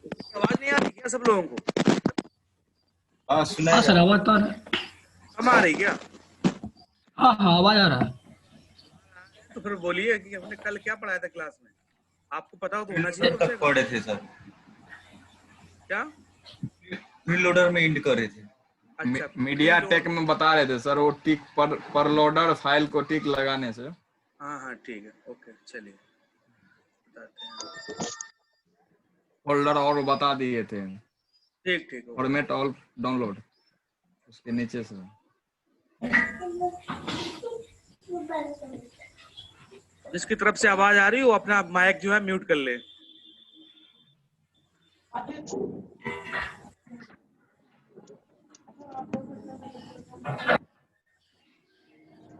आवाज नहीं आ रही क्या सब लोगों को? हाँ सुना हाँ है। सर, आवाज तो आ रहा है। कम आ रही क्या? हाँ हाँ, आवाज आ रहा है। तो फिर बोलिए कि हमने कल क्या पढ़ाया था क्लास में। आपको पता हो तो होना चाहिए प्रीलोडर कम से तक कम। पढ़े थे सर। क्या? प्रीलोडर में इंड करे थे। अच्छा, मीडिया प्रीलोड। टेक में बता रहे थे सर, वो टिक पर लोडर फाइल को टिक लगाने से। हाँ हाँ ठीक है, ओके चलिए बताते हैं। फोल्डर और बता दिए थे, ठीक ठीक ओके। फॉर्मेट ऑल डाउनलोड उसके नीचे से। जिसकी तरफ से आवाज आ रही हो अपना माइक जो है म्यूट कर ले।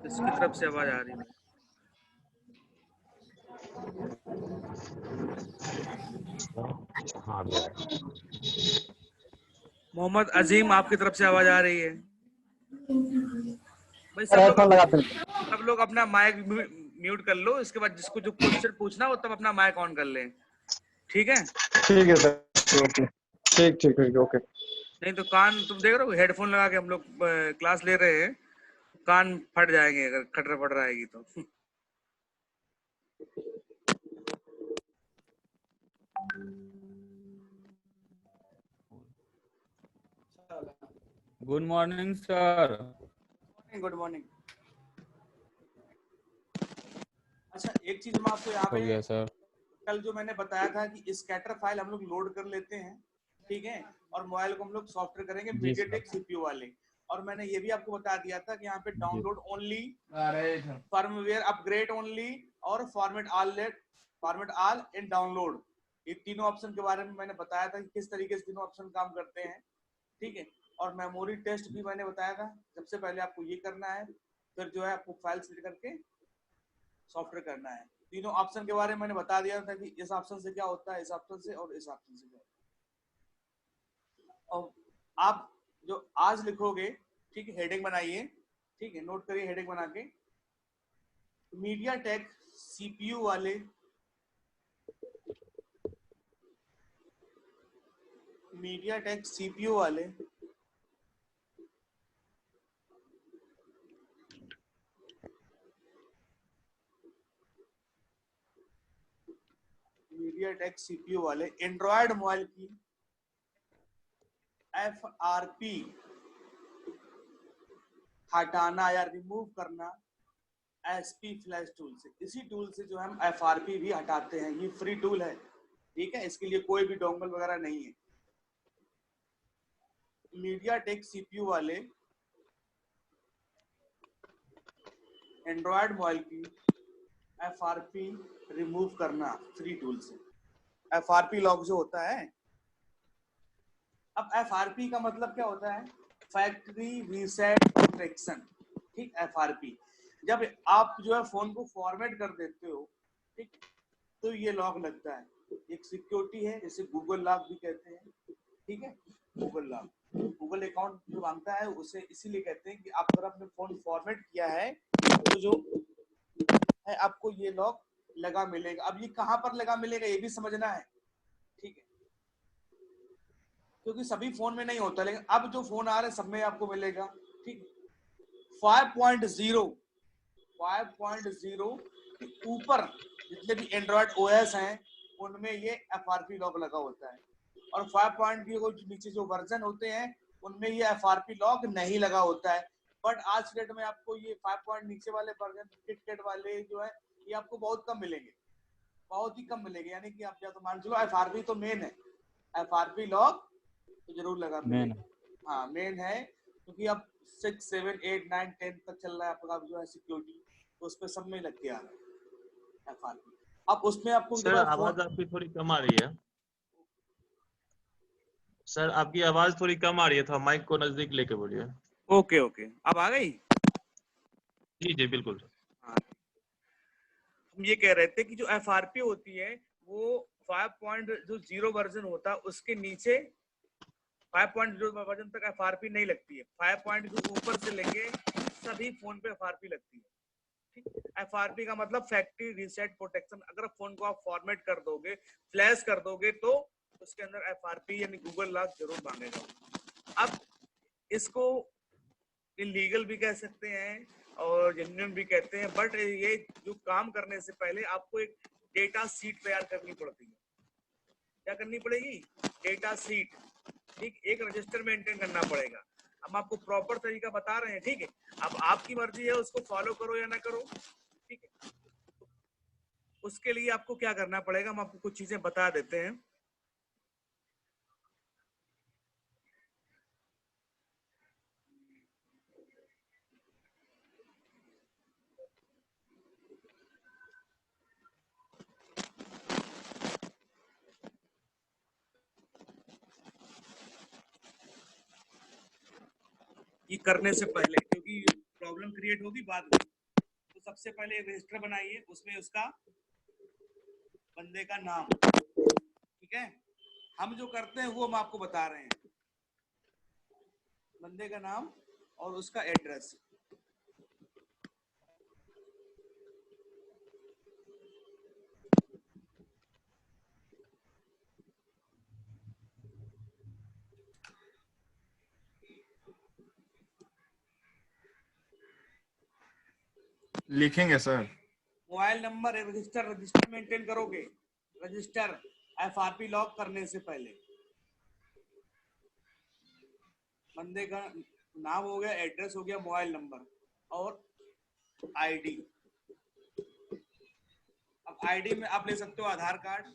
जिसकी तरफ से आवाज आ रही हो। मोहम्मद अजीम, आपकी तरफ से आवाज आ रही है भाई? सब लोग अपना माइक म्यूट कर लो। इसके बाद जिसको जो क्वेश्चन पूछना हो तब अपना माइक ऑन कर लें, ठीक है? ठीक है सर, ओके। ठीक ठीक ठीक ओके। नहीं तो कान, तुम देख रहे हो हेडफोन लगा के हम लोग क्लास ले रहे हैं, कान फट जाएंगे अगर खटर पड़ रहेगी तो। Good morning sir. Good morning. अच्छा एक चीज मैं आपको यहाँ हो पे गया सर। कल जो मैंने बताया था कि स्कैटर फाइल हम लोग लोड कर लेते हैं, ठीक है, और मोबाइल को हम लोग सॉफ्टवेयर करेंगे जी मीडियाटेक सीपीयू वाले। और मैंने ये भी आपको बता दिया था कि यहाँ पे डाउनलोड ओनली, अरे फर्मवेयर अपग्रेड ओनली और फॉर्मेट ऑल इन डाउनलोड। ये तीनों ऑप्शन के बारे में मैंने बताया था कि किस तरीके से तीनों ऑप्शन काम करते हैं, ठीक है। और मेमोरी टेस्ट भी मैंने बताया था। सबसे पहले आपको ये करना है, फिर जो है आपको फाइल सेलेक्ट करके सॉफ्टवेयर करना है। तीनों ऑप्शन के बारे में मैंने बता दिया था कि इस ऑप्शन से क्या होता है, इस ऑप्शन से और इस ऑप्शन से क्या होता है। और आप जो आज लिखोगे, ठीक है, हेडिंग बनाइए, ठीक है, नोट करिए हेडिंग बना के, मीडियाटेक सीपीयू वाले मीडियाटेक सीपीयू वाले मीडियाटेक सीपीयू वाले एंड्रॉयड मोबाइल की एफआरपी हटाना या रिमूव करना एसपी फ्लैश टूल से। इसी टूल से जो हम एफआरपी भी हटाते हैं। ये फ्री टूल है, ठीक है, इसके लिए कोई भी डोंगल वगैरह नहीं है। मीडियाटेक सीपीयू वाले एंड्रॉयड मोबाइल की एफआरपी रिमूव करना फ्री टूल से। एफआरपी लॉक जो होता है, अब एफआरपी का मतलब क्या होता है? फैक्ट्री रीसेट प्रोटेक्शन, ठीक। एफआरपी जब आप जो है फोन को फॉर्मेट कर देते हो, ठीक, तो ये लॉक लगता है। एक सिक्योरिटी है, जैसे गूगल लॉक भी कहते हैं, ठीक है। गूगल लॉक, गूगल अकाउंट जो मांगता है उसे इसीलिए कहते हैं कि आप अगर आपने फोन फॉर्मेट किया है तो जो है आपको ये लॉक लगा मिलेगा। अब ये कहां पर लगा मिलेगा ये भी समझना है, ठीक है, क्योंकि सभी फोन में नहीं होता, लेकिन अब जो फोन आ रहे हैं सब में आपको मिलेगा, ठीक। 5.0 के ऊपर जितने भी एंड्रॉयड ओएस हैं उनमें ये एफआरपी लॉक लगा होता है, और 5.0 के नीचे जो वर्जन होते हैं उनमें ये एफआरपी लॉक नहीं लगा होता है। बट आज के डेट में आपको ये 5 नीचे वाले वर्जन किटकैट वाले जो है ये आपको बहुत कम मिलेंगे, बहुत ही कम मिलेंगे। यानी कि आप क्या तो मान चलो एफआरपी तो मेन है, एफआरपी लॉक तो जरूर लगा मिलेगा। हाँ मेन है, क्योंकि अब 6, 7, 8, 9, 10 तक चल रहा है आपका जो है सिक्योरिटी, तो उस पर सब में लग के आ रहा है एफआरपी। अब उसमें आपको सर आवाज आपकी थोड़ी कम आ रही है। सर आपकी आवाज थोड़ी कम आ रही है, थोड़ा माइक को नजदीक लेके बोलिए। ओके ओके, अब आ गई? जी जी बिल्कुल। हाँ, हम ये कह रहे थे कि जो एफआरपी होती है वो 5.0 वर्जन होता है, उसके नीचे 5.0 वर्जन तक एफआरपी नहीं लगती है। 5 के ऊपर से लेके सभी फोन पे एफआरपी लगती है, ठीक। एफआरपी का मतलब फैक्ट्री रीसेट प्रोटेक्शन। अगर फोन को आप फॉर्मेट कर दोगे, फ्लैश कर दोगे तो उसके अंदर FRP यानी गूगल लॉक जरूर मांगेगा। अब इसको इलीगल भी कह सकते हैं और जेन्युइन भी कहते हैं, बट ये जो काम करने से पहले आपको एक डेटा सीट तैयार करनी पड़ती है। क्या करनी पड़ेगी? डेटा सीट, ठीक, एक रजिस्टर मेंटेन करना पड़ेगा। हम आपको प्रॉपर तरीका बता रहे हैं, ठीक है। अब आपकी मर्जी है उसको फॉलो करो या ना करो, ठीक है। उसके लिए आपको क्या करना पड़ेगा, हम आपको कुछ चीजें बता देते हैं। ये करने से पहले, क्योंकि प्रॉब्लम क्रिएट होगी बाद में, तो सबसे पहले एक रजिस्टर बनाइए, उसमें उसका बंदे का नाम, ठीक है। हम जो करते हैं वो हम आपको बता रहे हैं, बंदे का नाम और उसका एड्रेस। लिखेंगे sir. Mobile number, register maintain करोगे, रजिस्टर FRP लॉक करने से पहले बंदे का नाम हो गया, एड्रेस हो गया, मोबाइल नंबर और ID। अब ID में आप ले सकते हो आधार कार्ड,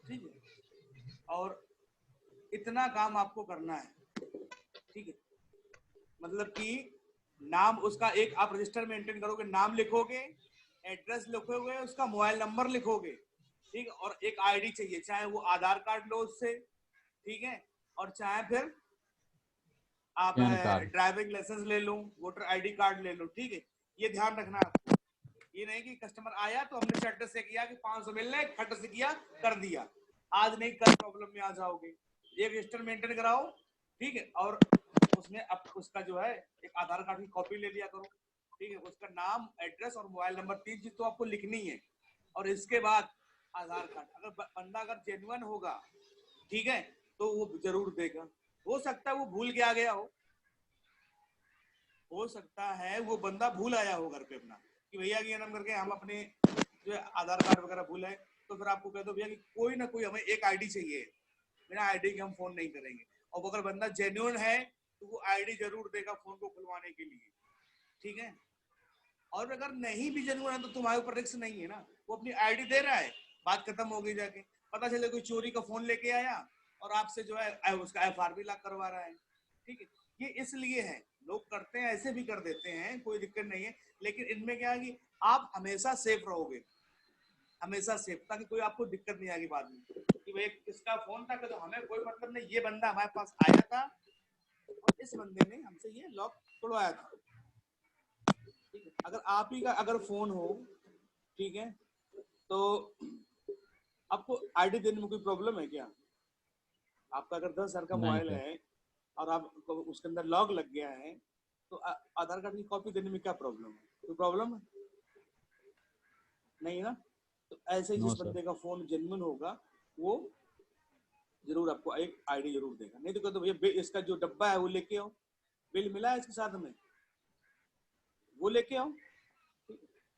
ठीक है। और इतना काम आपको करना है, ठीक है। मतलब कि नाम उसका एक आप रजिस्टर मेंटेन करोगे, नाम लिखोगे, एड्रेस लिखोगे, उसका मोबाइल नंबर लिखोगे, ठीक है। और एक ID चाहिए, चाहे वो आधार कार्ड लो उससे, ठीक है, और चाहे फिर आप ड्राइविंग लाइसेंस ले लो, वोटर ID कार्ड ले लो, ठीक है। ये ध्यान रखना आपको, ये नहीं कि कस्टमर आया तो हमने चट से किया कि 500 मिल रहे, खट से किया कर दिया, आज नहीं कल प्रॉब्लम में आ जाओगे। ये रजिस्टर मेंटेन कराओ, ठीक है। और उसमें अब उसका जो है एक आधार कार्ड की कॉपी ले लिया करो, ठीक है। उसका नाम, एड्रेस और मोबाइल नंबर, 3 चीज तो आपको लिखनी है। और इसके बाद आधार कार्ड, अगर बंदा अगर जेन्युइन होगा, ठीक है, तो वो जरूर देगा। हो सकता है वो भूल के आ गया हो सकता है वो बंदा भूल आया हो घर पे अपना कि भैया ये नाम करके हम अपने जो है आधार कार्ड वगैरह भूल आए, तो फिर आपको कह दो भैया कि कोई ना कोई हमें एक ID चाहिए, बिना ID के हम फोन नहीं करेंगे। और अगर बंदा जेन्युइन है तो वो ID जरूर देगा फोन को खुलवाने के लिए, ठीक है। और अगर नहीं भी जेन्युइन है तो तुम्हारे ऊपर रिस्क नहीं है ना, वो अपनी ID दे रहा है, बात खत्म हो गई। जाके पता चले कोई चोरी का फोन लेके आया और आपसे जो है उसका FRP लॉक करवा रहा है, ठीक है। ये इसलिए है, लोग करते हैं, ऐसे भी कर देते हैं, कोई दिक्कत नहीं है। लेकिन इनमें क्या है कि आप हमेशा सेफ रहोगे, हमेशा सेफ, ताकि कोई आपको दिक्कत नहीं आएगी बाद में कि भाई किसका फोन था, तो हमें कोई मतलब नहीं, ये बंदा हमारे पास आया था और इस बंदे ने हमसे ये लॉक तोड़वाया था, ठीक है। अगर आप ही का अगर फोन हो, ठीक है, तो आपको ID देने में कोई प्रॉब्लम है क्या? आपका अगर 10,000 का मोबाइल है और आप उसके अंदर लॉक लग गया है, तो आधार कार्ड की कॉपी देने में क्या प्रॉब्लम है? कोई प्रॉब्लम है नहीं ना। तो ऐसे जिस बंदे का फोन जेन्युइन होगा वो जरूर आपको एक ID जरूर देगा। नहीं तो कहते भैया इसका जो डब्बा है वो लेके आओ, बिल मिला है इसके साथ में, वो लेके आओ।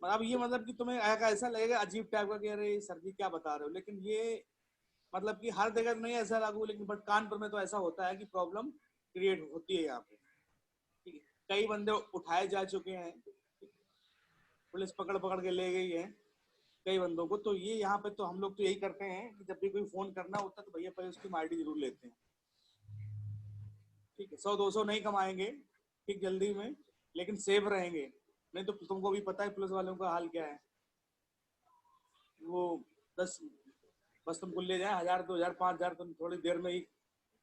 अब ये मतलब कि तुम्हें ऐसा लगेगा अजीब टाइप का कि अरे सर जी क्या बता रहे हो, लेकिन ये मतलब कि हर जगह नहीं ऐसा लागू, लेकिन बट कानपुर में तो ऐसा होता है कि प्रॉब्लम क्रिएट होती है यहाँ पे, ठीक है। कई बंदे उठाए जा चुके हैं, पुलिस पकड़ पकड़ के ले गई है कई बंदों को। तो ये यहाँ पे तो हम लोग तो यही करते हैं कि जब भी कोई फोन करना होता है तो भैया पहले उसकी ID जरूर लेते हैं, ठीक है। 100-200 नहीं कमाएंगे ठीक जल्दी में, लेकिन सेफ रहेंगे। नहीं तो तुमको भी पता है पुलिस वालों का हाल क्या है, वो 10 बस तुमको ले जाए 1,000, 2,000, 5,000 तुम थोड़ी देर में ही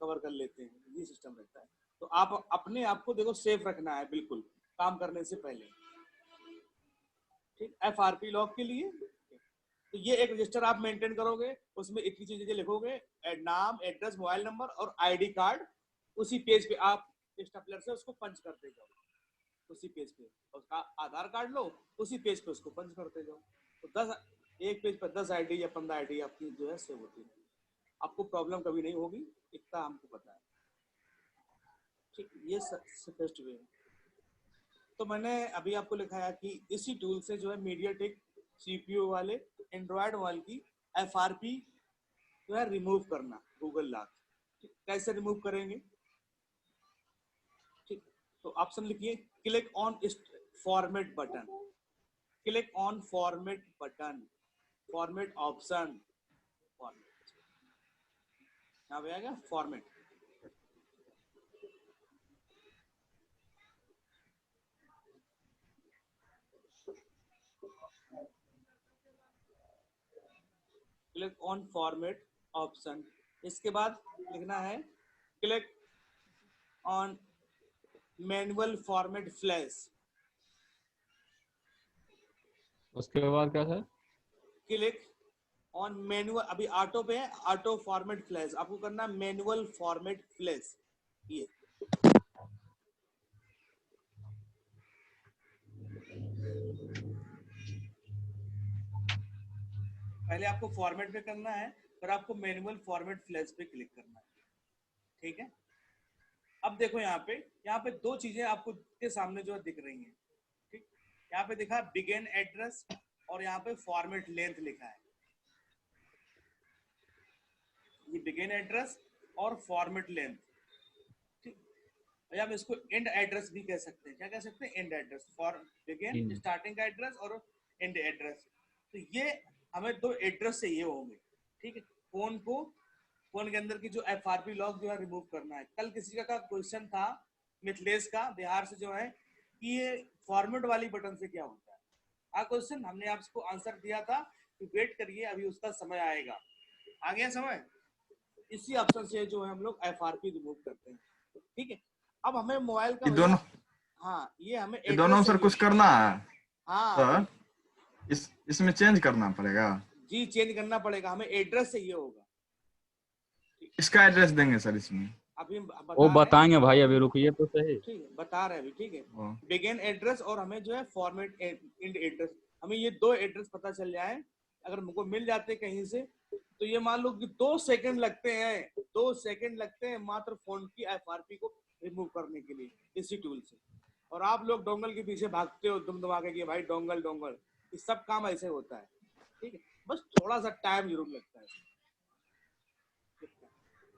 कवर कर लेते हैं, ये सिस्टम रहता है। तो आप अपने आप को देखो सेफ रखना है बिल्कुल काम करने से पहले, ठीक। FRP लॉक के लिए तो ये एक रजिस्टर आप मेंटेन करोगे, उसमें इतनी चीजें लिखोगे, नाम, एड्रेस, मोबाइल नंबर और ID कार्ड। उसी पेज पे आप स्टेपलर से उसको पंच करते जाओ, उसी पेज पे उसका आधार कार्ड लो, उसी पेज पे उसको पंच करते जाओ। तो एक पेज पर 10 आईडी या 15 आईडी आपकी जो है सेव होती है। आपको प्रॉब्लम कभी नहीं होगी, इतना हमको पता है। ठीक, ये सफेस्ट वे है। तो मैंने अभी आपको लिखाया कि इसी टूल से जो है मीडियाटेक सीपीयू वाले एंड्रॉयड मोबाइल की एफआरपी जो है रिमूव करना गूगल लॉक। कैसे रिमूव करेंगे? ठीक, तो ऑप्शन लिखिए click on format button, click on format button, format option, format, यहाँ पे आएगा format. Click on format option, इसके बाद लिखना है click on manual format flash. उसके बाद क्या सर? क्लिक ऑन मैनुअल, अभी ऑटो पे है, ऑटो फॉर्मेट फ्लैश, आपको करना मैनुअल फॉर्मेट फ्लैश। ये पहले आपको फॉर्मेट पे करना है, फिर आपको मैनुअल फॉर्मेट फ्लैश पे क्लिक करना है। ठीक है, अब देखो यहाँ पे दो चीजें आपको के सामने जो है दिख रही हैं। ठीक, यहाँ पे दिखा बिगिन एड्रेस और यहाँ पे फॉर्मेट लेंथ लिखा है। ये बिगिन एड्रेस और फॉर्मेट लेंथ। ठीक, या हम इसको एंड एड्रेस भी कह सकते हैं। क्या कह सकते हैं? And address, for begin starting का एड्रेस और एंड एड्रेस। तो ये हमें दो एड्रेस चाहिए होंगे। ठीक है, फोन के अंदर की जो एफआरपी लॉक जो है रिमूव करना है। कल किसी का क्वेश्चन था मिथिलेश का बिहार से जो है कि ये फॉर्मेट वाली बटन से क्या होता है। क्वेश्चन हमने आपको आंसर दिया था कि वेट करिए, अभी उसका समय आएगा। आ गया समय? इसी ऑप्शन से जो है हम लोग एफआरपी रिमूव करते हैं। ठीक है, अब हमें मोबाइल का दोनों, हाँ ये हमें ये दोनों सर कुछ करना है। हाँ सर इसमें चेंज करना पड़ेगा जी, चेंज करना पड़ेगा, हमें एड्रेस चाहिए होगा। इसका एड्रेस देंगे सर इसमें? अभी वो बताएंगे भाई, अभी रुकिए तो सही। ठीक है, बता रहे हैं अभी। ठीक है, बिगिन एड्रेस और हमें जो है फॉर्मेट एंड एड्रेस, हमें ये दो एड्रेस पता चल जाए। अगर हमको मिल जाते कहीं से तो ये मान लो कि 2 सेकंड लगते हैं, 2 सेकंड लगते हैं मात्र फोन की एफआरपी को रिमूव करने के लिए इसी टूल से। और आप लोग डोंगल के पीछे भागते हो दुम दबा के, भाई डोंगल डोंगल, ये सब काम ऐसे होता है। ठीक है, बस थोड़ा सा टाइम जरूर लगता है,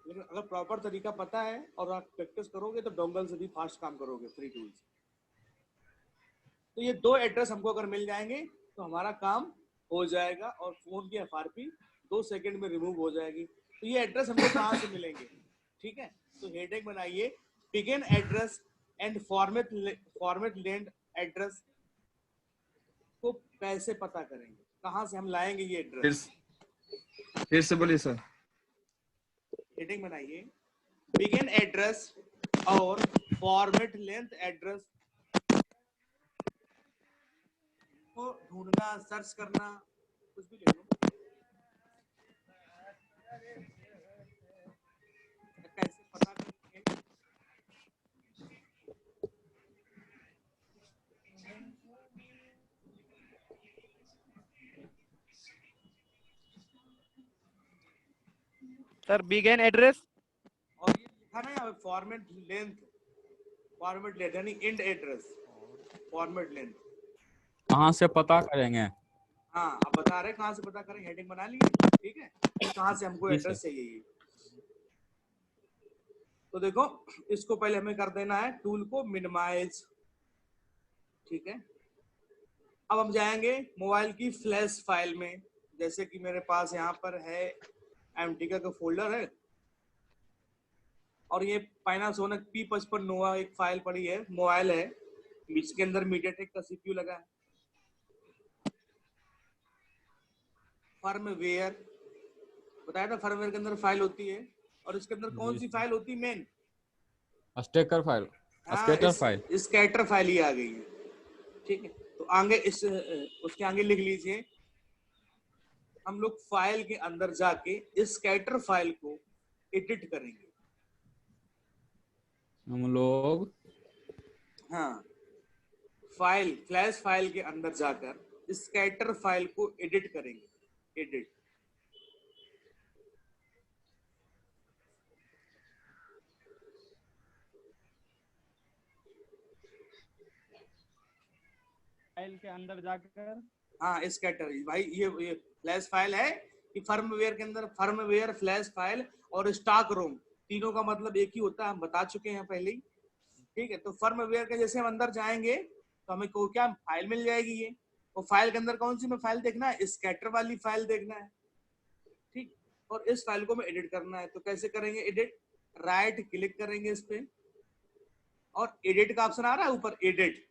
लेकिन अगर प्रॉपर तरीका पता है और आप प्रैक्टिस करोगे तो डोंगल से भी फास्ट काम करोगे फ्री टूल से। तो ये दो एड्रेस हमको अगर मिल जाएंगे तो हमारा काम हो जाएगा और फोन की एफआरपी 2 सेकंड में रिमूव हो जाएगी। तो ये एड्रेस हमको कहाँ से मिलेंगे? ठीक है, तो हेडिंग बनाइए begin address and format length address को कैसे पता करेंगे, कहाँ से हम लाएंगे ये एड्रेस? फिर से बोलिए सर। हेडिंग बनाइए बिगिन एड्रेस और फॉर्मेट लेंथ एड्रेस को ढूंढना, सर्च करना, कुछ भी ले लो। कैसे पता करेंगे? सर बिगिन एड्रेस और ये लिखा ना फॉर्मेट लेंथ यानी एंड एड्रेस, फॉर्मेट लेंथ कहाँ से पता करेंगे? हाँ, अब बता रहे कहाँ से पता करेंगे, हेडिंग बना लिए। ठीक है, कहाँ से हमको एड्रेस चाहिए। तो देखो, इसको पहले हमें कर देना है टूल को मिनिमाइज। ठीक है, अब हम जाएंगे मोबाइल की फ्लैश फाइल में। जैसे कि मेरे पास यहाँ पर है एमटीका का फोल्डर है और ये पैनासोनिक P55 नोवा एक फाइल पड़ी है, मोबाइल है, इसके अंदर मीडियाटेक का सीपीयू लगा है। फर्मवेयर बताया था, फर्मवेयर के अंदर फाइल होती है और इसके अंदर कौन सी फाइल होती है? Main scatter file, scatter file, scatter file ही आ गई है। ठीक है, तो आगे उसके आगे लिख लीजिए, हम लोग फाइल के अंदर जाके स्कैटर फाइल को एडिट करेंगे। हम लोग हाँ, फाइल फ्लैश फाइल के अंदर जाकर स्कैटर फाइल को एडिट करेंगे। एडिट, फाइल के अंदर जाकर, हाँ स्कैटर भाई, ये फ्लैश फाइल है कि फर्मवेयर के अंदर, फर्मवेयर, फ्लैश फाइल और स्टॉक रोम, तीनों का मतलब एक ही होता है, हम बता चुके हैं पहले ही। ठीक है, तो फर्मवेयर के जैसे हम अंदर जाएंगे तो हमें को क्या फाइल मिल जाएगी ये, और फाइल के अंदर कौन सी में फाइल देखना है, स्कैटर वाली फाइल देखना है। ठीक, और इस फाइल को हमें एडिट करना है, तो कैसे करेंगे एडिट, राइट क्लिक करेंगे इस पे और एडिट का ऑप्शन आ रहा है ऊपर, एडिट,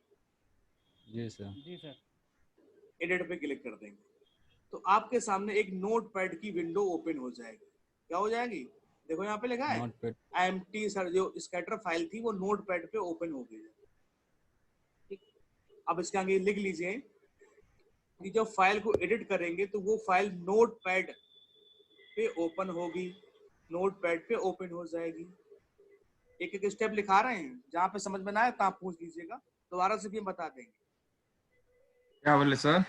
जी सर, एडिट पे क्लिक कर देंगे तो आपके सामने एक नोटपैड की विंडो ओपन हो जाएगी। क्या हो जाएगी, देखो यहाँ पे लिखा है नोटपैड, एम्प्टी, सर जो स्कैटर फाइल थी वो नोटपैड पे ओपन हो गई। ठीक, अब इसके आगे लिख लीजिए कि जब फाइल को एडिट करेंगे तो वो फाइल नोटपैड पे ओपन होगी, नोटपैड पे ओपन हो जाएगी। एक एक स्टेप लिखा रहे हैं, जहाँ पे समझ में ना आए तो आप पूछ लीजिएगा, दोबारा से भी हम बता देंगे। क्या बोले सर?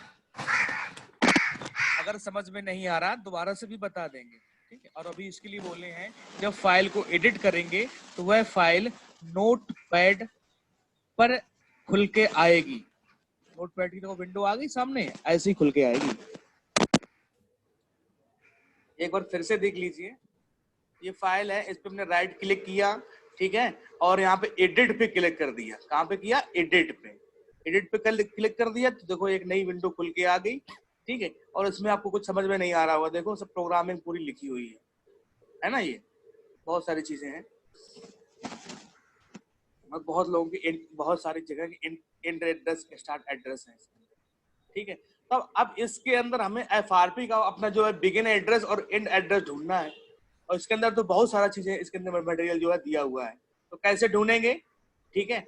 अगर समझ में नहीं आ रहा दोबारा से भी बता देंगे। ठीक है, और अभी इसके लिए बोले हैं जब फाइल को एडिट करेंगे तो वह फाइल नोटपैड पर खुल के आएगी। नोटपैड की तो विंडो आ गई सामने, ऐसे ही खुल के आएगी। एक बार फिर से देख लीजिए, ये फाइल है, इस पे हमने राइट क्लिक किया, ठीक है, और यहाँ पे एडिट पे क्लिक कर दिया। कहाँ पे किया, एडिट पे, एडिट पे क्लिक कर दिया तो देखो एक नई विंडो खुल के आ गई। ठीक है, और इसमें आपको कुछ समझ में नहीं आ रहा होगा, देखो सब प्रोग्रामिंग पूरी लिखी हुई है ना, ये बहुत सारी चीजें हैं, बहुत लोगों की बहुत सारी जगह की एंड एड्रेस, स्टार्ट एड्रेस है। ठीक है, तब अब इसके अंदर हमें एफआरपी का अपना जो है बिगिन एड्रेस और एंड एड्रेस ढूंढना है, और इसके अंदर तो बहुत सारा चीजें इसके अंदर मटेरियल जो है दिया हुआ है, तो कैसे ढूंढेंगे। ठीक है,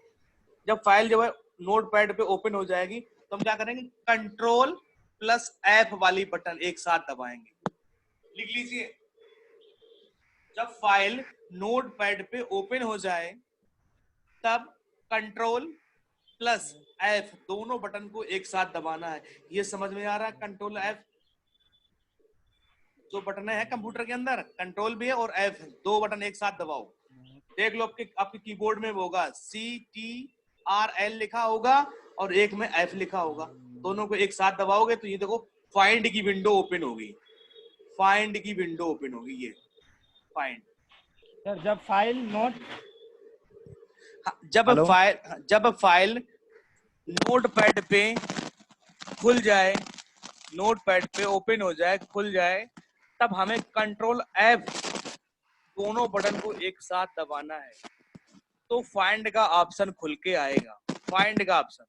जब फाइल जो है नोटपैड पे ओपन हो जाएगी तो हम क्या करेंगे, कंट्रोल प्लस F वाली बटन एक साथ दबाएंगे। लिख लीजिए, जब फाइल नोटपैड पे ओपन हो जाए तब कंट्रोल प्लस F दोनों बटन को एक साथ दबाना है। ये समझ में आ रहा है, कंट्रोल F जो बटन है कंप्यूटर के अंदर, कंट्रोल भी है और F, दो बटन एक साथ दबाओ। देख लो आपके कीबोर्ड में होगा CTRL लिखा होगा और एक में F लिखा होगा, दोनों को एक साथ दबाओगे तो ये देखो फाइंड की विंडो ओपन होगी, फाइंड की विंडो ओपन होगी। ये फाइंड, सर जब फाइल नोट जब फाइल नोटपैड पे खुल जाए, नोटपैड पे ओपन हो जाए, खुल जाए, तब हमें कंट्रोल F दोनों बटन को एक साथ दबाना है तो फाइंड का ऑप्शन खुल के आएगा। फाइंड का ऑप्शन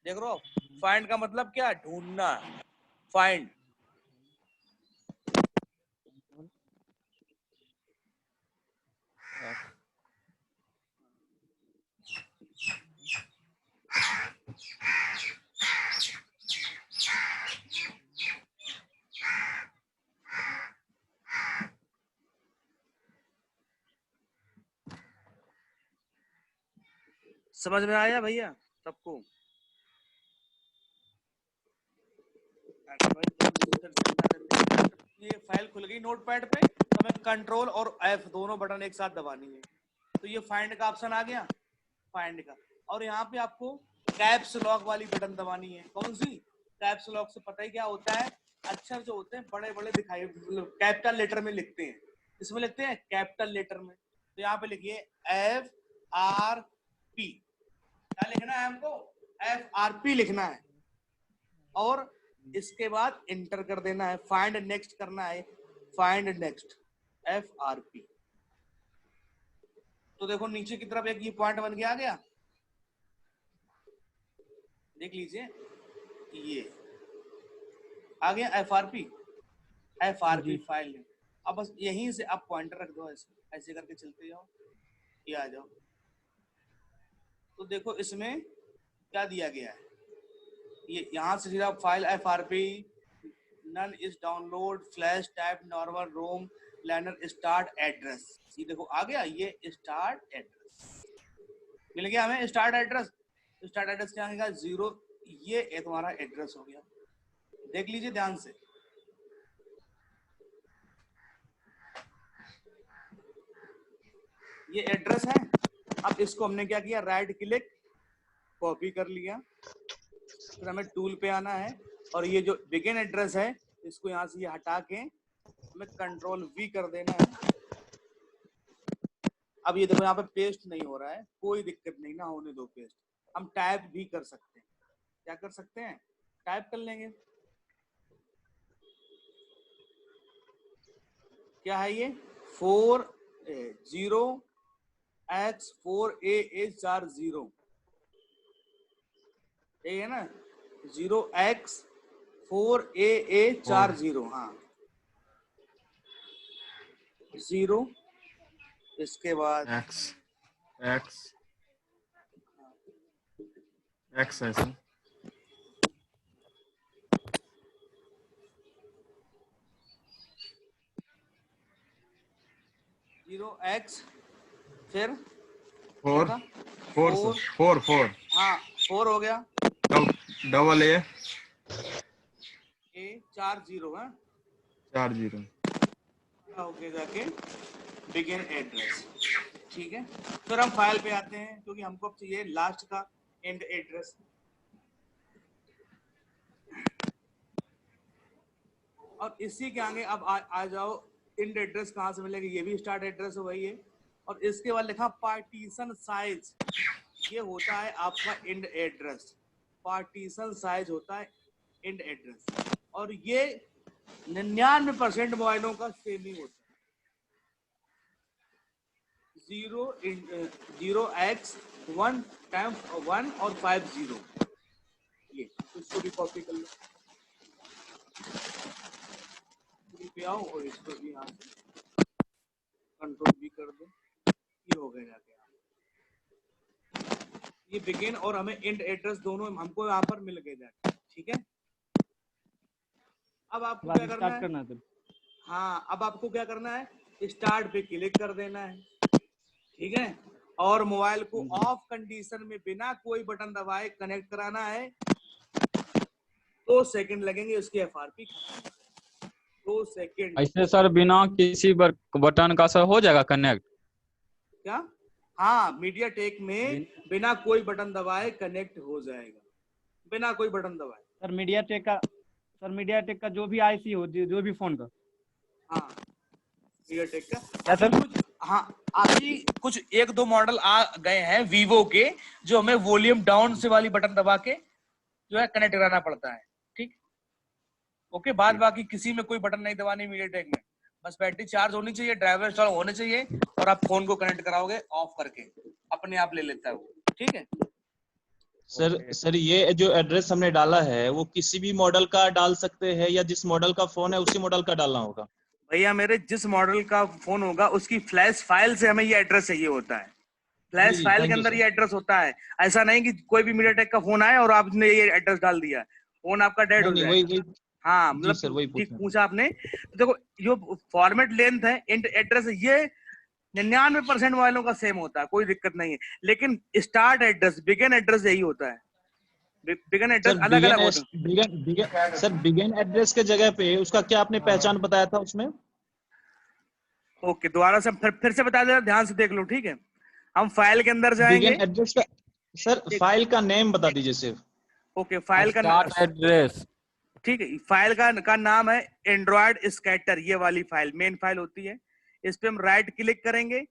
देख रहे हो, फाइंड का मतलब क्या, ढूंढना, फाइंड। समझ में आया भैया सबको? ये फाइल खुल गई नोटपैड पे, तो हमें कंट्रोल और F दोनों बटन एक साथ दबानी है, तो ये फाइंड का ऑप्शन आ गया, फाइंड का। और यहाँ पे आपको कैप्स लॉक वाली बटन दबानी है। कौन सी? कैप्स लॉक से पता ही क्या होता है, अक्षर जो होते हैं बड़े बड़े दिखाई, मतलब कैपिटल लेटर में लिखते हैं, इसमें लिखते हैं कैपिटल लेटर में, तो यहाँ पे लिखिए FRP। क्या लिखना है हमको, FRP लिखना है, और इसके बाद इंटर कर देना है, फाइंड नेक्स्ट करना है, फाइंड नेक्स्ट FRP। तो देखो नीचे की तरफ एक ये पॉइंट बन के आ गया, देख लीजिए ये आ गया FRP फाइल। अब बस यहीं से आप पॉइंटर रख दो, ऐसे ऐसे करके चलते जाओ, ये आ जाओ, तो देखो इसमें क्या दिया गया है, ये यहाँ से सीधा file FRP none is download flash type normal ROM linear start address, ये देखो आ गया, ये स्टार्ट एड्रेस मिल गया हमें। स्टार्ट एड्रेस, स्टार्ट एड्रेस क्या आएगा 0, ये तुम्हारा एड्रेस हो गया। देख लीजिए ध्यान से। ये एड्रेस है। अब इसको हमने क्या किया, राइट क्लिक, कॉपी कर लिया। फिर हमें टूल पे आना है और ये जो बिगिन एड्रेस है इसको यहाँ से ये हटा के हमें कंट्रोल वी कर देना है। अब ये देखो यहाँ पे पेस्ट नहीं हो रहा है, कोई दिक्कत नहीं ना, होने दो पेस्ट। हम टाइप भी कर सकते हैं। क्या कर सकते हैं? टाइप कर लेंगे। क्या है ये? 40x4AA40 ये है ना, 0x4AA40। हाँ 0, इसके बाद X है सर। 0x फिर 4 हाँ 4 हो गया, डबल A A40 है 40 ओके जाके बिगिन एड्रेस। ठीक है, फिर हम फाइल पे आते हैं क्योंकि हमको अब चाहिए लास्ट का एंड एड्रेस। और इसी के आगे अब आ जाओ एंड एड्रेस कहाँ से मिलेगा, ये भी स्टार्ट एड्रेस वही है। और इसके बाद लिखा पार्टीशन साइज, ये होता है आपका एंड एड्रेस। पार्टीशन साइज होता है एंड एड्रेस और ये 99% मोबाइलों का सेम ही होता है। 0x1 टाइम्स 1 और 50, ये इसको भी कॉपी कर लो, पे आओ और इसको भी यहाँ से कंट्रोल भी कर दो, ये हो गया जाके। ये बिगिन और हमें एंड एड्रेस दोनों हमको यहाँ पर मिल गए जाके। ठीक है, अब आपको क्या करना है? हाँ अब आपको क्या करना है, स्टार्ट पे क्लिक कर देना है। ठीक है, और मोबाइल को ऑफ कंडीशन में बिना कोई बटन दबाए कनेक्ट कराना है। 2 सेकंड लगेंगे उसकी एफआरपी 2 सेकंड। ऐसे सर बिना किसी बटन का सर हो जाएगा कनेक्ट? क्या? हाँ मीडियाटेक में बिना कोई बटन दबाए कनेक्ट हो जाएगा, बिना कोई बटन दबाए। सर मीडियाटेक का जो भी आईसी हो, जो भी फोन का। हाँ मीडियाटेक का क्या सर? हाँ अभी कुछ 1-2 मॉडल आ गए हैं वीवो के, जो हमें वॉल्यूम डाउन से वाली बटन दबा के जो है कनेक्ट कराना पड़ता है। ठीक, ओके। बाद बाकी किसी में कोई बटन नहीं दबानी मीडियाटेक में, बस बैटरी चार्ज होनी चाहिए, ड्राइवर इंस्टॉल होने चाहिए और आप फोन को कनेक्ट कराओगे ऑफ करके, अपने आप ले लेता है वो। ठीक है सर ये जो एड्रेस हमने डाला है वो किसी भी मॉडल का डाल सकते हैं या जिस मॉडल का फोन है उसी मॉडल का डालना होगा? भैया मेरे जिस मॉडल का फोन होगा उसकी फ्लैश फाइल से हमें ये एड्रेस चाहिए होता है। फ्लैश फाइल के अंदर ये एड्रेस होता है। ऐसा नहीं कि कोई भी मीडियाटेक का फोन आए और आपने ये एड्रेस डाल दिया, फोन आपका डेड हो जाएगा। हाँ मतलब ठीक पूछा आपने। तो देखो जो फॉर्मेट लेंथ है एड्रेस ये 99% मोबाइलों का सेम होता है, कोई दिक्कत नहीं है। लेकिन स्टार्ट एड्रेस बिगिन एड्रेस यही होता है, बिगिन एड्रेस अलग अलग होता है। सर बिगिन एड्रेस के जगह पे उसका क्या आपने पहचान बताया था उसमें? ओके दोबारा से फिर से बता देना, ध्यान से देख लो। ठीक है, हम फाइल के अंदर जाएंगे। बिगिन एड्रेस का सर फाइल का नेम बता दीजिए सिर्फ। ओके फाइल का स्टार्ट एड्रेस, ठीक है, फाइल का नाम है एंड्रॉयड स्कैटर। ये वाली फाइल मेन फाइल होती है। इस पे हम राइट क्लिक करेंगे,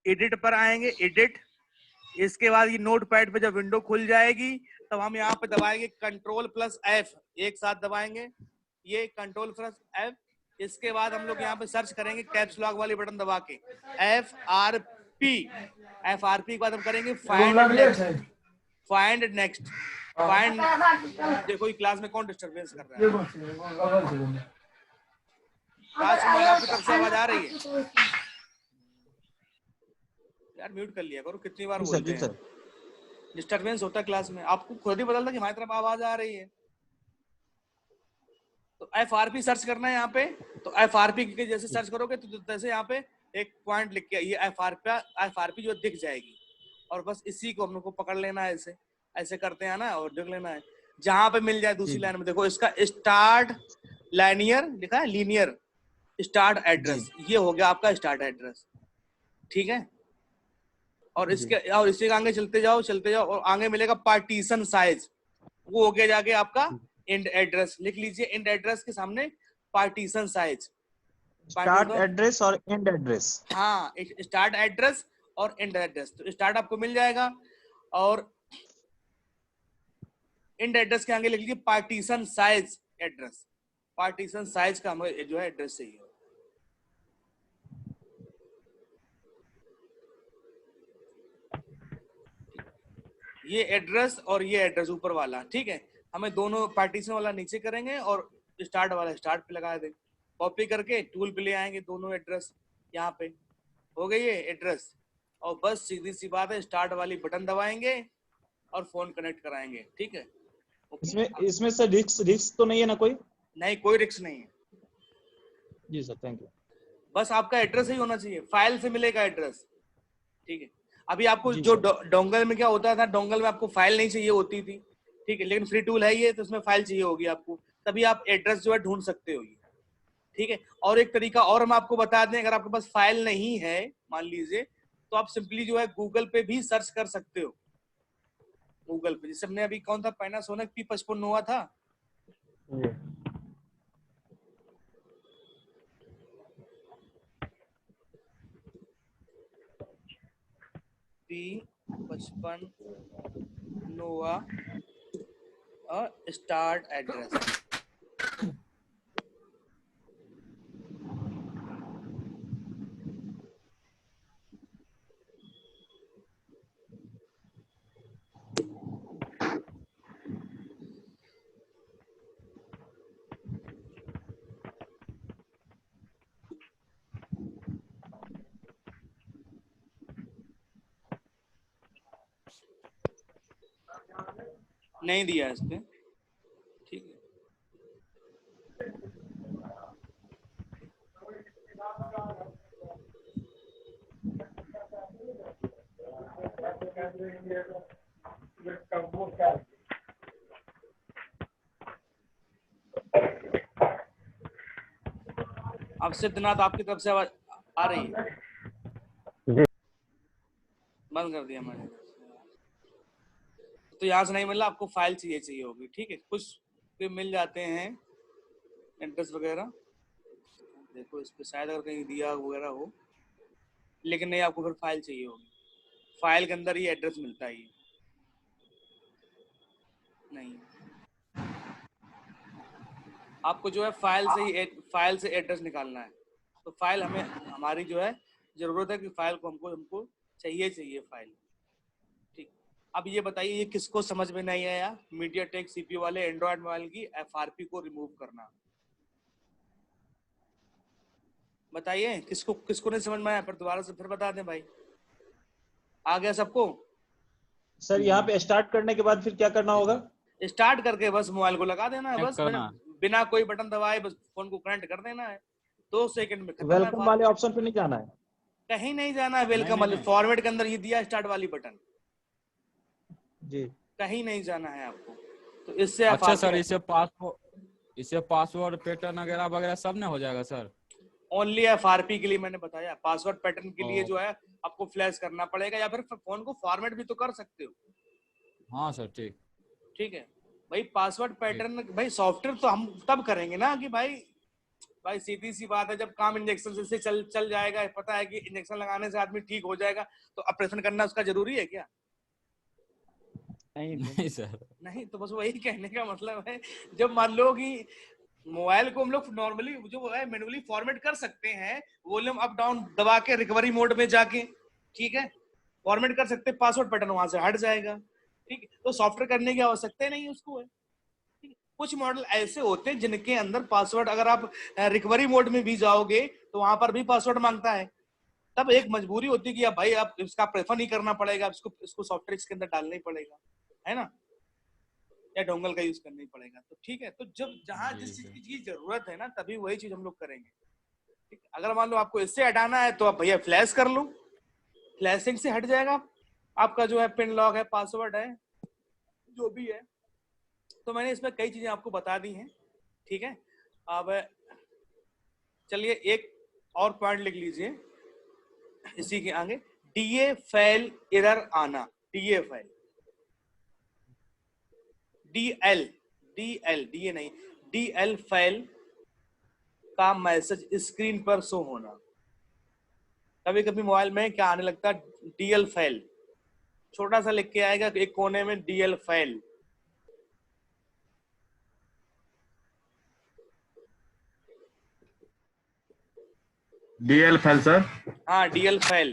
एडिट पर आएंगे, एडिट। इसके बाद ये नोटपैड पे जब विंडो खुल जाएगी तब हम यहाँ पे दबाएंगे Ctrl+F, एक साथ दबाएंगे ये Ctrl+F। इसके बाद हम लोग यहाँ पे सर्च करेंगे कैप्स लॉक वाली बटन दबा के FRP के बाद हम करेंगे फाइंड नेक्स्ट। देखो ये क्लास में कौन डिस्टरबेंस कर रहा है? क्लास में आपकी तरफ से आवाज आ रही है? यार म्यूट कर लिया करो, कितनी बार बोलते हैं डिस्टरबेंस होता है क्लास में। आपको खुद ही बदलता कि हमारी तरफ आवाज आ रही है। तो FRP सर्च करना है यहाँ पे। तो FRP के जैसे सर्च करोगे तो जैसे यहाँ पे एक पॉइंट लिख के ये FRP जो दिख जाएगी और बस इसी को हम लोग को पकड़ लेना है। ऐसे ऐसे करते हैं ना और देख लेना है। जहां पे मिल जाए दूसरी जी। लाइन में, देखो इसका स्टार्ट लाइनियर लिखा है, लीनियर स्टार्ट एड्रेस, ये हो गया आपका स्टार्ट एड्रेस, ठीक है। और इसके आगे चलते जाओ और आगे मिलेगा पार्टीशन साइज, वो हो गया जाके आपका एंड एड्रेस। लिख लीजिए एंड एड्रेस के सामने पार्टीशन साइज। स्टार्ट एड्रेस और एंड एड्रेस। हाँ, स्टार्ट एड्रेस और एंड एड्रेस। तो स्टार्ट आपको मिल जाएगा और एंड एड्रेस के आगे लिख लीजिए partition size address. Partition size का हमें जो है एड्रेस चाहिए। ये एड्रेस और ये एड्रेस ऊपर वाला, ठीक है। हमें दोनों पार्टीशन वाला नीचे करेंगे और स्टार्ट वाला स्टार्ट पे लगा देंगे। कॉपी करके टूल पे ले आएंगे दोनों एड्रेस, यहाँ पे हो गई ये एड्रेस। और बस सीधी सी बात है, स्टार्ट वाली बटन दबाएंगे और फोन कनेक्ट कराएंगे, ठीक है। इसमें सर रिस्क तो नहीं है ना कोई? नहीं, कोई रिस्क नहीं है। जी सर, थैंक यू। बस आपका एड्रेस ही होना चाहिए, फाइल से मिलेगा एड्रेस, ठीक है। अभी आपको जी जो सर। डोंगल में क्या होता था, डोंगल में आपको फाइल नहीं चाहिए होती थी, ठीक है, लेकिन फ्री टूल है ये, तो उसमें फाइल चाहिए होगी आपको, तभी आप एड्रेस जो है ढूंढ सकते हो ये, ठीक है। और एक तरीका और हम आपको बता दें, अगर आपके पास फाइल नहीं है मान लीजिए, तो आप सिंपली जो है गूगल पे भी सर्च कर सकते हो। गूगल पे जैसे हमने अभी कौन था, पैनासोनिक P55 नोवा था, P55 नोवा स्टार्ट एड्रेस। नहीं दिया इस पे, ठीक है। अब सिद्धनाथ आपकी तरफ से आवाज आ रही है? बंद कर दिया मैंने। तो यहाँ से नहीं मिला, आपको फाइल चाहिए होगी, ठीक है। कुछ पे मिल जाते हैं एड्रेस वगैरह, देखो इस पे शायद अगर कहीं दिया वगैरह हो, लेकिन नहीं, आपको फिर फाइल चाहिए होगी। फाइल के अंदर ही एड्रेस मिलता है ये, नहीं आपको जो है फाइल से एड्रेस निकालना है। तो फाइल हमें, हमारी जो है जरूरत है कि फाइल को हमको चाहिए फाइल, ठीक। अब ये बताइए, ये किसको समझ में नहीं आया, मीडियाटेक CPU वाले एंड्रॉयड मोबाइल की FRP को रिमूव करना, बताइए किसको नहीं समझ में आया? फिर दोबारा से फिर बता दें भाई, आ गया सबको? सर यहाँ पे स्टार्ट करने के बाद फिर क्या करना होगा? स्टार्ट करके बस मोबाइल को लगा देना है, बस करना। बिना कोई बटन दबाए बस फोन को कनेक्ट कर देना है, 2 सेकंड में खत्म है। वेलकम वाले ऑप्शन पे नहीं जाना है? कहीं नहीं जाना है, वेलकम वाले फॉर्मेट के अंदर ये दिया स्टार्ट वाली बटन जी, कहीं नहीं जाना है आपको। तो इससे अच्छा सर, इससे पासवर्ड पैटर्न वगैरह सब ना हो जाएगा सर? ओनली FRP के लिए मैंने बताया, पासवर्ड पैटर्न के लिए जो है आपको फ्लैश करना पड़ेगा, या फिर फोन को फॉर्मेट भी तो कर सकते हो। हाँ सर, ठीक है भाई। पासवर्ड पैटर्न भाई सॉफ्टवेयर तो हम तब करेंगे ना कि भाई सीधी सी बात है, जब काम इंजेक्शन से चल जाएगा, पता है कि इंजेक्शन लगाने से आदमी ठीक हो जाएगा, तो ऑपरेशन करना उसका जरूरी है क्या? नहीं सर। नहीं, तो बस वही कहने का मतलब है, जब मान लो कि मोबाइल को हम लोग नॉर्मली जो है मैनुअली फॉर्मेट कर सकते हैं, वॉल्यूम अप डाउन दबा के रिकवरी मोड में जाके, ठीक है, फॉर्मेट कर सकते हैं, पासवर्ड पैटर्न वहां से हट जाएगा, ठीक है। तो सॉफ्टवेयर करने की आवश्यकता नहीं उसको है, ठीक है। कुछ मॉडल ऐसे होते हैं जिनके अंदर पासवर्ड, अगर आप रिकवरी मोड में भी जाओगे तो वहां पर भी पासवर्ड मांगता है, तब एक मजबूरी होती है कि भाई आप इसका प्रेफर नहीं करना पड़ेगा, इसको सॉफ्टवेयर इसके अंदर डालना ही पड़ेगा, है ना, या डोंगल का यूज करना ही पड़ेगा। तो ठीक है, तो जब जहां जिस चीज की जरूरत है ना, तभी वही चीज हम लोग करेंगे, ठीक। अगर मान लो आपको इससे हटाना है तो आप भैया फ्लैश कर लो, फ्लैशिंग से हट जाएगा आपका जो है पिन लॉक है, पासवर्ड है, जो भी है, तो मैंने इसमें कई चीजें आपको बता दी हैं, ठीक है। अब चलिए एक और पॉइंट लिख लीजिए इसी के आगे, डीए फेल एरर आना, डीए फेल, डीए नहीं, डीएल फेल का मैसेज स्क्रीन पर शो होना। कभी कभी मोबाइल में क्या आने लगता है, डीएल फेल, छोटा सा लिख के आएगा एक कोने में, DL fail. DL fail sir. हाँ डीएल फेल,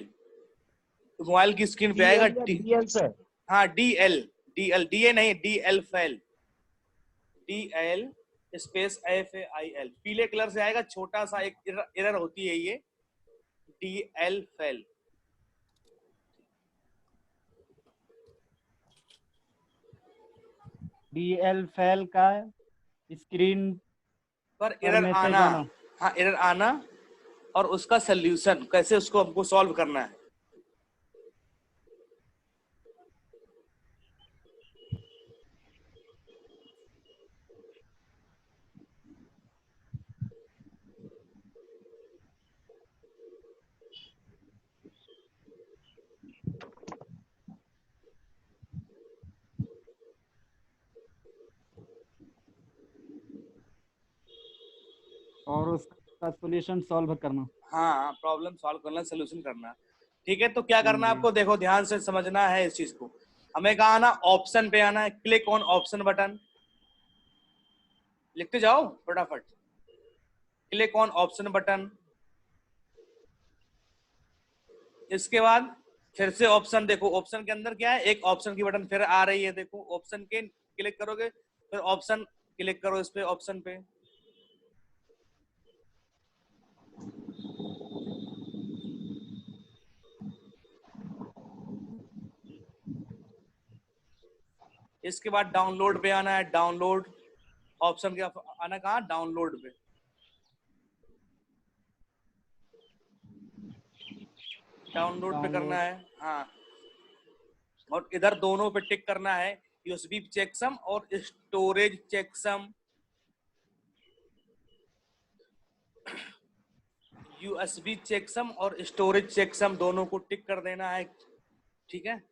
मोबाइल की स्क्रीन पे आएगा DL सर। हाँ डीएल, डीए नहीं, DL fail, DL space FAIL, पीले कलर से आएगा, छोटा सा एक एरर होती है ये, डीएल फेल। DL फेल का स्क्रीन पर पर एरर मैसेज आना, आना। हाँ एरर आना, और उसका सोल्यूशन कैसे उसको हमको सॉल्व करना है। और उसका सॉल्यूशन सॉल्व करना। हाँ प्रॉब्लम सॉल्व करना, सोल्यूशन करना, ठीक है। तो क्या करना है जी। आपको, देखो ध्यान से समझना है इस चीज को। हमें कहा आना, ऑप्शन पे आना है, क्लिक ऑन ऑप्शन बटन, लिखते जाओ फटाफट, क्लिक ऑन ऑप्शन बटन। इसके बाद फिर से ऑप्शन, देखो ऑप्शन के अंदर क्या है, एक ऑप्शन की बटन फिर आ रही है, देखो ऑप्शन के क्लिक करोगे, फिर ऑप्शन क्लिक करो इस पे, ऑप्शन पे। इसके बाद डाउनलोड पे आना है, डाउनलोड ऑप्शन के आना, कहाँ, डाउनलोड पे। डाउनलोड पे करना है, हाँ। और इधर दोनों पे टिक करना है, यूएसबी चेकसम और स्टोरेज चेकसम, यूएसबी चेकसम और स्टोरेज चेकसम दोनों को टिक कर देना है, ठीक है।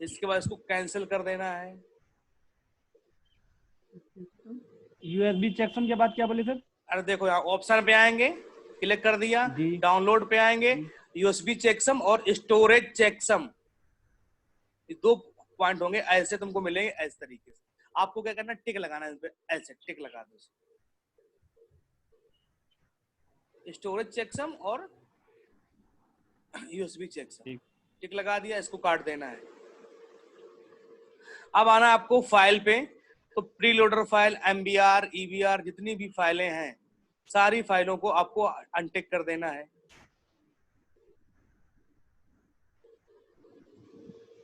इसके बाद इसको कैंसिल कर देना है। यूएसबी चेकसम के बाद क्या बोले सर? अरे देखो यहाँ ऑप्शन पे आएंगे, क्लिक कर दिया, जी। डाउनलोड पे आएंगे, यूएसबी चेकसम और स्टोरेज चेकसम, ये दो पॉइंट होंगे, ऐसे तुमको मिलेंगे इस तरीके से। आपको क्या करना है, टिक लगाना है इस पे, ऐसे टिक लगा दो, स्टोरेज चेकसम और यूएसबी चेकसम, टिक लगा दिया, इसको काट देना है। अब आना आपको फाइल पे, तो प्रीलोडर फाइल, MBR, EBR, जितनी भी फाइलें हैं सारी फाइलों को आपको अनटिक कर देना है,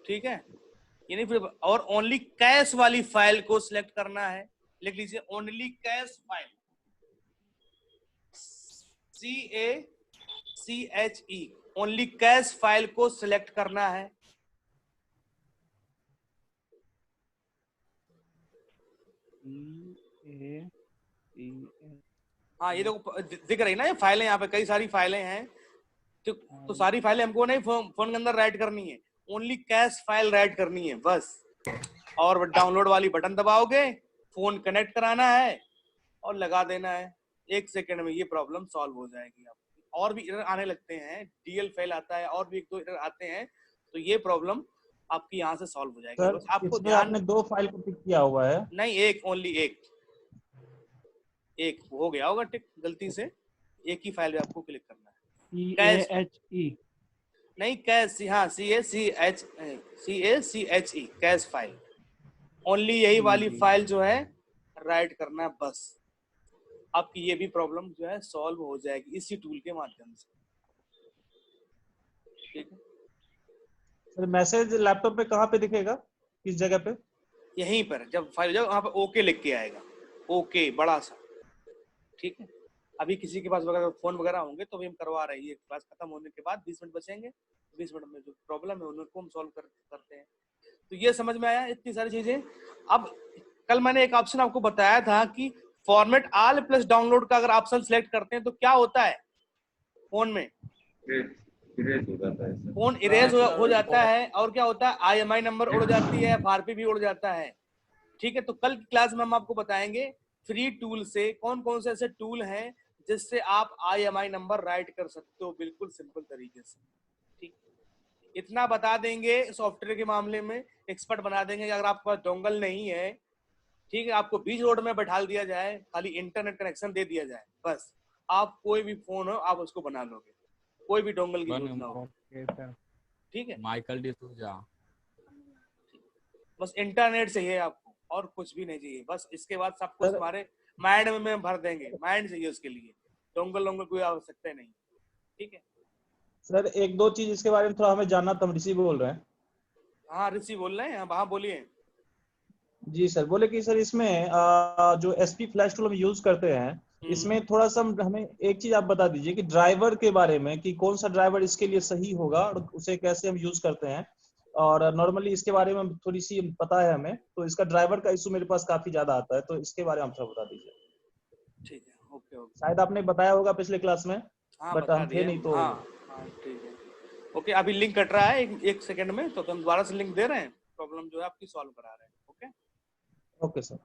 ठीक है। यानी फिर और ओनली कैश वाली फाइल को सिलेक्ट करना है, लिख लीजिए only cash file, CACHE, only cash file को सिलेक्ट करना है। हाँ ये देखो दिख रही ना ये फाइलें, यहाँ पे कई सारी फाइलें हैं, तो सारी फाइलें हमको नहीं फोन के अंदर राइट करनी है, ओनली कैश फाइल राइट करनी है बस। और डाउनलोड वाली बटन दबाओगे, फोन कनेक्ट कराना है और लगा देना है, 1 सेकंड में ये प्रॉब्लम सॉल्व हो जाएगी आपकी। और भी एरर आने लगते हैं, डीएल फेल आता है, और भी 1-2 एरर आते हैं, तो ये प्रॉब्लम आपकी यहाँ से सॉल्व हो जाएगी। सर बस आपको इसमें ध्यान, आपने 2 फाइल को टिक किया हुआ है। नहीं एक, ओनली एक हो गया होगा टिक गलती से, एक ही फाइल पे आपको क्लिक करना है। CACHE नहीं कैश, हाँ CACHE, कैश फाइल, ओनली यही वाली फाइल जो है राइट करना है बस। आपकी ये भी प्रॉब्लम जो है सॉल्व हो जाएगी इसी टूल के माध्यम से, ठीक है। सर मैसेज लैपटॉप पे कहाँ पे दिखेगा, किस जगह पे? यहीं पर जब फाइल जब वहाँ पे ओके लिख के आएगा, ओके बड़ा सा, ठीक है। अभी किसी के पास वगैरह फोन वगैरह होंगे तो भी हम करवा रहे हैं, ये क्लास खत्म होने के बाद 20 मिनट बचेंगे, 20 मिनट में जो प्रॉब्लम है उनको हम सॉल्व करते हैं। तो ये समझ में आया इतनी सारी चीजें। अब कल मैंने एक ऑप्शन आपको बताया था कि फॉर्मेट ऑल प्लस डाउनलोड का अगर ऑप्शन सिलेक्ट करते हैं तो क्या होता है फोन में, इरेज हो जाता है सर। फोन इरेज हो जाता है, और क्या होता है IMI नंबर उड़ जाती है, FRP भी उड़ जाता है। ठीक है, तो कल की क्लास में हम आपको बताएंगे फ्री टूल से कौन कौन से ऐसे टूल हैं जिससे आप IMI नंबर राइट कर सकते हो बिल्कुल सिंपल तरीके से। ठीक, इतना बता देंगे सॉफ्टवेयर के मामले में, एक्सपर्ट बना देंगे कि अगर आपके पास डोंगल नहीं है, ठीक है, आपको बीच रोड में बैठा दिया जाए, खाली इंटरनेट कनेक्शन दे दिया जाए, बस आप कोई भी फोन हो आप उसको बना लोगे, कोई भी डोंगल की जरूरत ना हो। ठीक है, माइकल डिसूजा। बस इंटरनेट चाहिए आपको और कुछ भी नहीं चाहिए, बस इसके बाद सब कुछ हमारे माइंड में भर देंगे। माइंड चाहिए उसके लिए, डोंगल डोंगल कोई आवश्यकता नहीं। ठीक है सर, एक दो चीज इसके बारे में थोड़ा हमें जानना था, हम ऋषि बोल रहे हैं। हाँ ऋषि बोल रहे हैं, हाँ बोलिए। जी सर, बोले कि सर इसमें जो SP फ्लैश टूल हम यूज करते हैं, इसमें थोड़ा सा हमें एक चीज आप बता दीजिए कि ड्राइवर के बारे में, कि कौन सा ड्राइवर इसके लिए सही होगा और उसे कैसे हम यूज करते हैं। और नॉर्मली इसके बारे में थोड़ी सी पता है हमें, तो इसका ड्राइवर का इशू मेरे पास काफी ज्यादा आता है, तो इसके बारे में हम थोड़ा बता दीजिए। ठीक है, ओके ओके। शायद आपने बताया होगा पिछले क्लास में, हाँ बट बता हम थे दिए। नहीं तो। हाँ ठीक है, ओके। अभी लिंक कट रहा है एक सेकंड में, तो हम दोबारा से लिंक दे रहे हैं, प्रॉब्लम जो है आपकी सॉल्व करा रहे हैं। Okay okay sir.